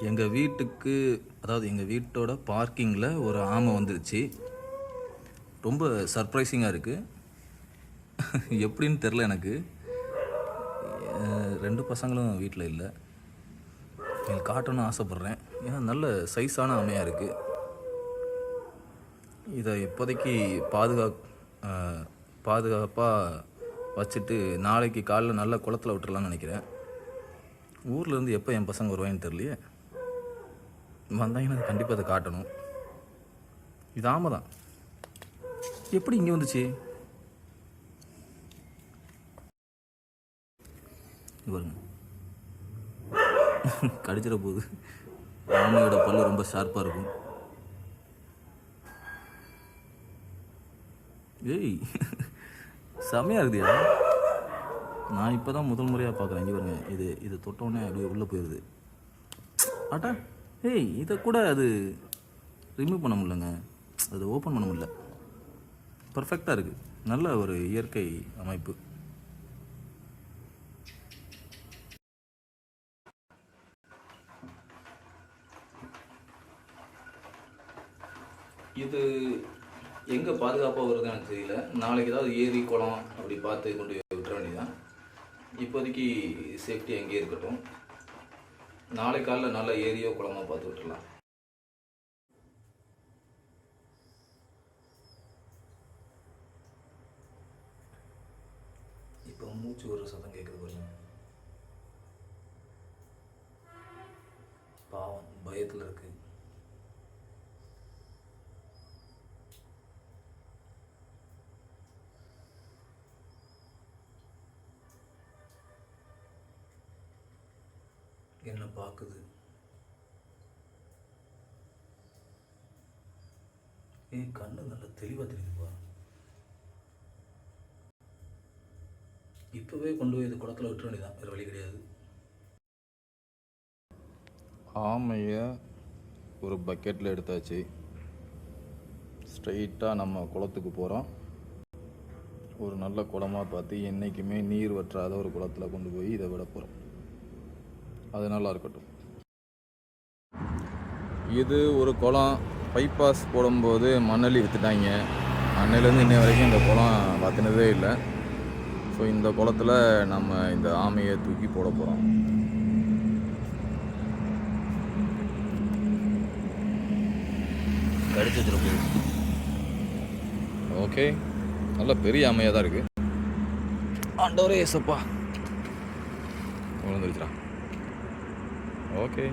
எங்கள் வீட்டுக்கு, அதாவது எங்கள் வீட்டோட பார்க்கிங்கில் ஒரு ஆமை வந்துருச்சு. ரொம்ப சர்ப்ரைசிங்காக இருக்குது. எப்படின்னு தெரில எனக்கு. 2 பசங்களும் வீட்டில் இல்லை. எனக்கு காட்டணும்னு ஆசைப்பட்றேன். ஏன்னா நல்ல சைஸான ஆமையாக இருக்குது. இதை இப்போதைக்கு பாதுகாப்பாக வச்சுட்டு நாளைக்கு காலைல நல்ல குளத்தில் விட்டுறலான்னு நினைக்கிறேன். ஊர்லேருந்து எப்போ என் பசங்க வருவாங்கன்னு தெரியலையே. வந்தாங்கன்னா கண்டிப்பாக அதை காட்டணும். இது ஆமை தான். எப்படி இங்கே வந்துச்சு பாருங்க. கடிச்சிட போகுது. ஆமையோட பல்லு ரொம்ப ஷார்ப்பாக இருக்கும். ஏய், செமையாக இருக்குதியா. நான் இப்போ தான் முதல் முறையாக பார்க்குறேன். இங்கே பாருங்க, இது தொட்டோடனே அப்படியே உள்ளே போயிடுது. ஆட்டா, ஏய், இதை கூட அது ரிமூவ் பண்ண முடியலங்க. அது ஓப்பன் பண்ண முடியல. பர்ஃபெக்டாக இருக்குது. நல்ல ஒரு இயற்கை அமைப்பு. இது எங்கே பாதுகாப்பாக வருதுன்னு எனக்கு தெரியல. நாளைக்கு ஏதாவது ஏரி குளம் அப்படி பார்த்து கொண்டு போய் விட்டுற வேண்டியதான். இப்போதைக்கு சேஃப்டி அங்கேயே இருக்கட்டும். நாளை காலையில் நல்ல ஏரியோ குளமாக பார்த்து விட்டுடலாம். இப்போ மூச்சு ஒரு சத்தம் கேட்குது பாருங்க. பாவம், பயத்தில் இருக்கு. என்ன பார்க்குது. கண்ணு நல்லா தெளிவாக தெரியுதுப்பா. இப்போவே கொண்டு போய் இது குளத்தில் விட்டுற வேண்டியதான். வேறு வழி கிடையாது. ஆமையை ஒரு பக்கெட்டில் எடுத்தாச்சு. ஸ்ட்ரைட்டாக நம்ம குளத்துக்கு போகிறோம். ஒரு நல்ல குளமாக பார்த்து என்றைக்குமே நீர் வற்றாத ஒரு குளத்தில் கொண்டு போய் இதை விட போகிறோம். அது நல்லா இருக்கட்டும். இது ஒரு குளம். பைபாஸ் போடும்போது மண்ணள்ளி விற்றுட்டாங்க. அன்னையிலேருந்து இன்னை வரைக்கும் இந்த குளம் பார்த்தினதே இல்லை. ஸோ இந்த குளத்தில் நம்ம இந்த ஆமையை தூக்கி போட போகிறோம். கடிச்சு வச்சிருப்போம். ஓகே, நல்ல பெரிய ஆமையாக தான் இருக்குது. ஆண்டவரே ஏசப்பா, விழுந்துருச்சுடா. ஓகே.